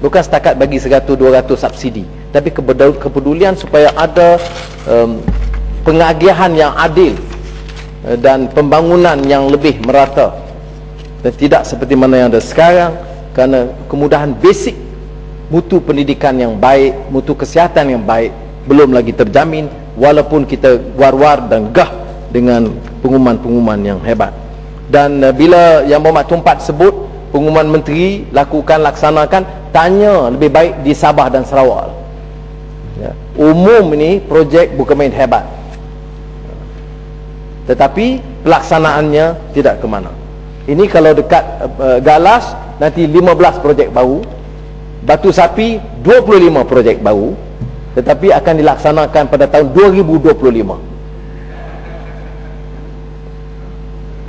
Bukan setakat bagi 100-200 subsidi, tapi kepedulian supaya ada pengagihan yang adil dan pembangunan yang lebih merata, dan tidak seperti mana yang ada sekarang, kerana kemudahan basic mutu pendidikan yang baik, mutu kesihatan yang baik belum lagi terjamin, walaupun kita war-war dan gah dengan pengumuman-pengumuman yang hebat. Dan bila Yang Berhormat Tumpat sebut pengumuman menteri laksanakan, tanya lebih baik di Sabah dan Sarawak. Ya. Umum ini projek bukan main hebat, tetapi pelaksanaannya tidak ke mana. Ini kalau dekat Galas nanti 15 projek baru, Batu Sapi 25 projek baru, tetapi akan dilaksanakan pada tahun 2025.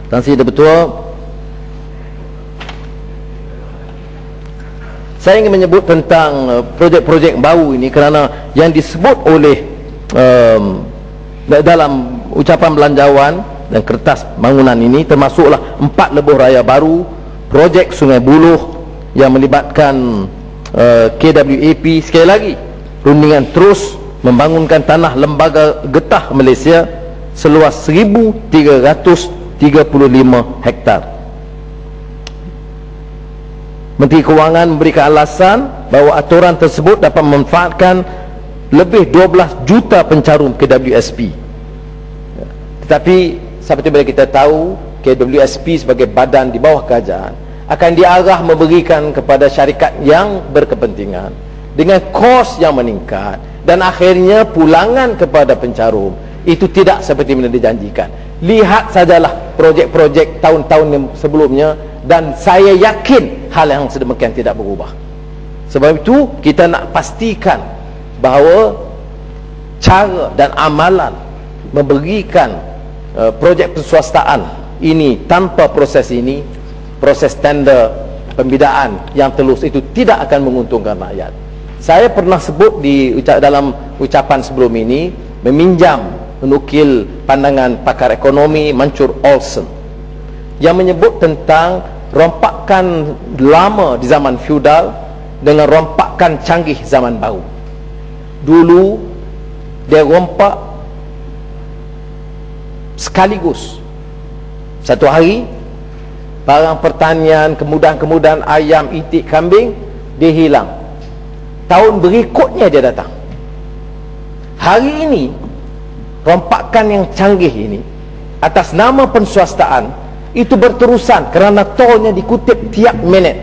Tan Sri Betul, saya ingin menyebut tentang projek-projek baru ini kerana yang disebut oleh dalam ucapan belanjawan dan kertas bangunan ini termasuklah 4 lebuh raya baru, projek Sungai Buloh yang melibatkan KWAP. Sekali lagi, rundingan terus membangunkan tanah lembaga getah Malaysia seluas 1,335 hektar. Menteri Kewangan memberikan alasan bahawa aturan tersebut dapat memanfaatkan lebih 12 juta pencarum KWSP. Tetapi seperti mana kita tahu, KWSP sebagai badan di bawah kerajaan akan diarah memberikan kepada syarikat yang berkepentingan dengan kos yang meningkat, dan akhirnya pulangan kepada pencarum itu tidak seperti mana dijanjikan. Lihat sajalah projek-projek tahun-tahun yang sebelumnya, dan saya yakin hal yang sedemikian tidak berubah. Sebab itu kita nak pastikan bahawa cara dan amalan memberikan projek perswastaan ini tanpa proses ini, proses tender pembidaan yang telus, itu tidak akan menguntungkan rakyat. Saya pernah sebut dalam ucapan sebelum ini, menukil pandangan pakar ekonomi Mansur Olson yang menyebut tentang rompakan lama di zaman feudal dengan rompakan canggih zaman baru. Dulu dia rompak sekaligus, satu hari barang pertanian, kemudahan-kemudahan ayam, itik, kambing dia hilang. Tahun berikutnya dia datang. Hari ini rompakan yang canggih ini atas nama penswastaan itu berterusan kerana tolnya dikutip tiap minit.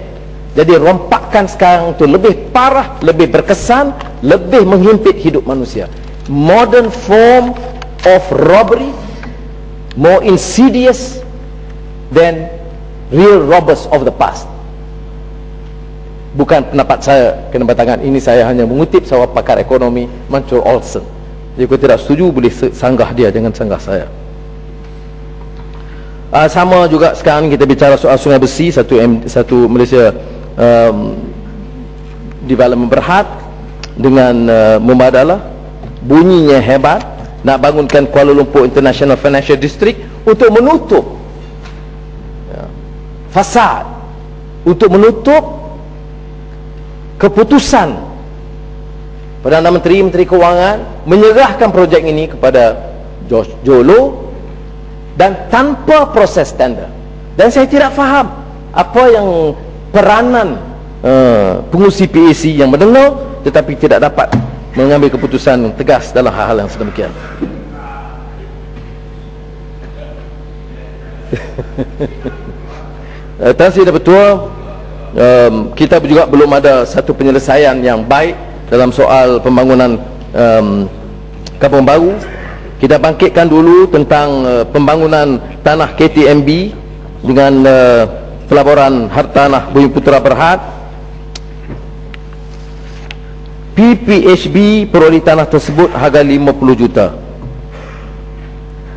Jadi rompakan sekarang itu lebih parah, lebih berkesan, lebih menghimpit hidup manusia. Modern form of robbery, more insidious than real robbers of the past. Bukan pendapat saya kena batangan, ini saya hanya mengutip seorang pakar ekonomi Mansur Olson. Jika tidak setuju boleh sanggah dia, jangan sanggah saya. Sama juga sekarang kita bicara soal Sungai Besi, satu Malaysia development berhad dengan Mubadalah, bunyinya hebat, nak bangunkan Kuala Lumpur International Financial District untuk menutup fasad, untuk menutup keputusan Perdana Menteri, Menteri Kewangan menyerahkan projek ini kepada Jolo dan tanpa proses tender. Dan saya tidak faham apa yang peranan pengurusi PAC yang mendengar tetapi tidak dapat mengambil keputusan yang tegas dalam hal-hal yang sedemikian. Tan Sri Betul, kita juga belum ada satu penyelesaian yang baik dalam soal pembangunan kampung baru. Kita bangkitkan dulu tentang pembangunan tanah KTMB dengan pelaburan hartanah Bumiputera Berhad. PPHB peroleh tanah tersebut harga 50 juta.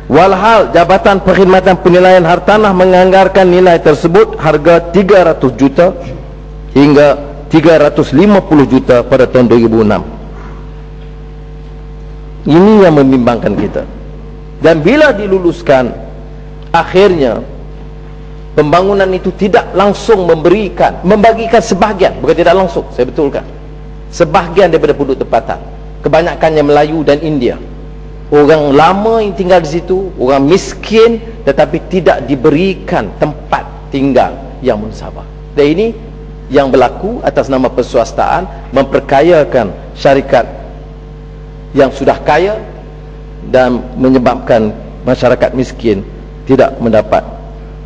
Walhal Jabatan Perkhidmatan Penilaian Hartanah menganggarkan nilai tersebut harga 300 juta hingga 350 juta pada tahun 2006. Ini yang membimbangkan kita. Dan bila diluluskan, akhirnya pembangunan itu tidak langsung membagikan sebahagian, bukan tidak langsung, saya betulkan, sebahagian daripada penduduk tempatan, kebanyakannya Melayu dan India, orang lama yang tinggal di situ, orang miskin, tetapi tidak diberikan tempat tinggal yang munsabah. Dan ini yang berlaku atas nama perswastaan, memperkayakan syarikat yang sudah kaya dan menyebabkan masyarakat miskin tidak mendapat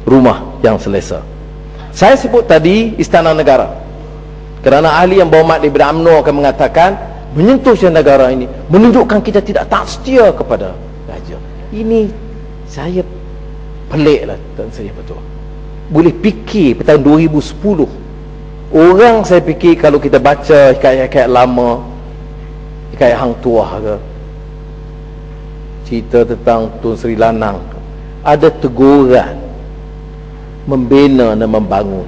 rumah yang selesa. Saya sebut tadi Istana Negara kerana ahli yang berhormat daripada UMNO akan mengatakan menyentuh Istana Negara ini menunjukkan kita tidak tak setia kepada raja. Ini saya pelik lah, dan saya betul boleh fikir pada tahun 2010 orang, saya fikir kalau kita baca hikayat-hikayat lama, hikayat Hang Tuah ke, cerita tentang Tun Sri Lanang, ada teguran membina dan membangun.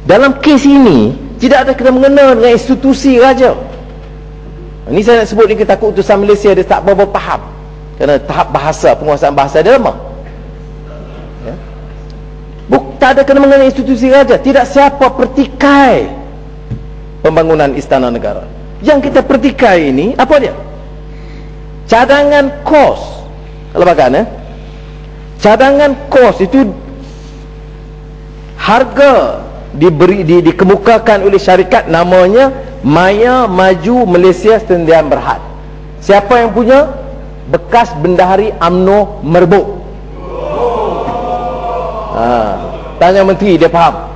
Dalam kes ini tidak ada kena mengena dengan institusi raja. Ini saya nak sebut ni, kita takut utusan Malaysia dia tak berapa faham kerana tahap bahasa, penguasaan bahasa dia lemah. Tak ada kena mengenai institusi raja. Tidak siapa pertikai pembangunan Istana Negara. Yang kita pertikai ini apa dia? Cadangan kos. Kalau bahkan cadangan kos itu harga dikemukakan oleh syarikat namanya Maya Maju Malaysia Sendian Berhad. Siapa yang punya? Bekas Bendahari UMNO Merbuk. Tanya menteri, dia faham.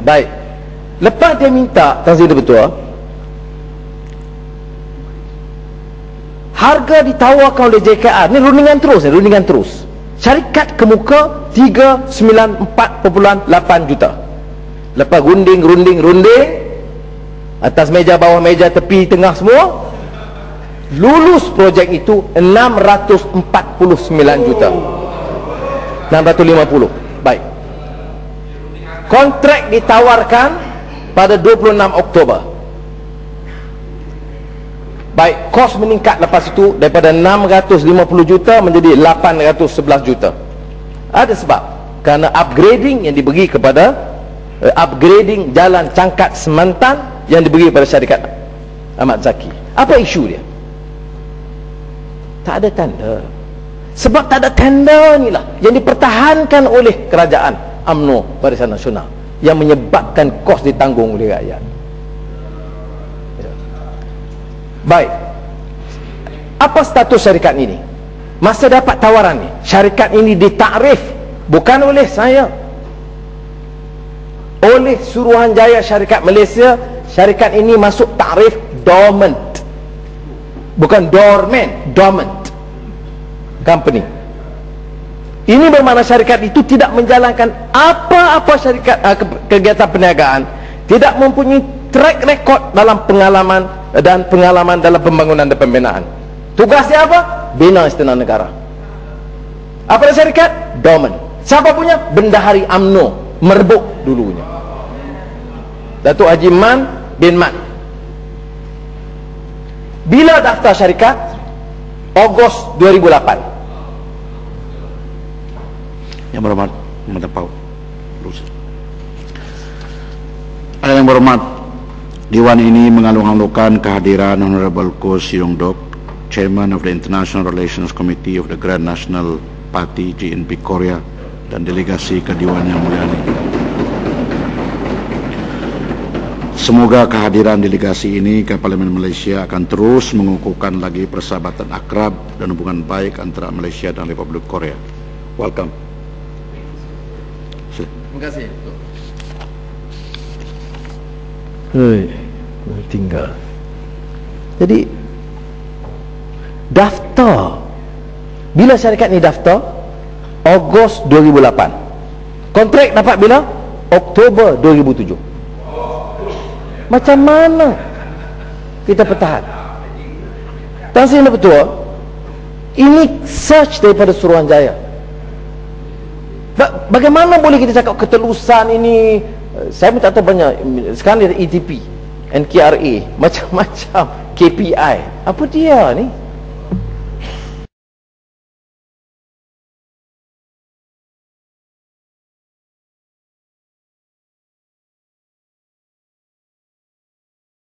Baik, lepas dia minta Tan Sri Betul, harga ditawarkan oleh JKR ni rundingan terus. Syarikat kemuka 394.8 juta. Lepas runding atas meja, bawah meja, tepi, tengah semua, lulus projek itu 649 juta, 650. Baik, kontrak ditawarkan pada 26 Oktober. Baik, kos meningkat lepas itu daripada 650 juta menjadi 811 juta. Ada sebab, kerana upgrading yang diberi kepada upgrading jalan Cangkat Semantan yang diberi kepada syarikat Ahmad Zaki. Apa isu dia? Tak ada tanda. Sebab tak ada tender ni lah yang dipertahankan oleh kerajaan UMNO Barisan Nasional, yang menyebabkan kos ditanggung oleh rakyat. Baik, apa status syarikat ini? Masa dapat tawaran ni, syarikat ini ditakrif bukan oleh saya, oleh Suruhanjaya Syarikat Malaysia. Syarikat ini masuk takrif dormant, bukan dormant, dormant company. Ini bermakna syarikat itu tidak menjalankan apa-apa syarikat kegiatan perniagaan, tidak mempunyai track record dalam pengalaman dalam pembangunan dan pembinaan. Tugasnya apa? Bina Istana Negara. Apa dia syarikat? Dormant. Siapa punya? Bendahari UMNO Merbuk dulunya, Datuk Haji Man bin Man. Bila daftar syarikat? Ogos 2008. Yang berhormat yang berhormat, Dewan ini mengalu-alukan kehadiran Honorable Koh Siong Dok, Chairman of the International Relations Committee of the Grand National Party GNP Korea, dan delegasi ke Dewan yang mulia ini. Semoga kehadiran delegasi ini ke Parlimen Malaysia akan terus mengukuhkan lagi persahabatan akrab dan hubungan baik antara Malaysia dan Republik Korea. Welcome. Terima kasih. Tinggal. Jadi daftar, bila syarikat ni daftar? Ogos 2008. Kontrak dapat bila? Oktober 2007. Macam mana kita pertahan? Tan Sri Betul, ini search daripada Suruhanjaya. Bagaimana boleh kita cakap ketelusan ini? Saya pun tak tahu banyak. Sekarang ada ETP, NKRA, macam-macam KPI. Apa dia ni?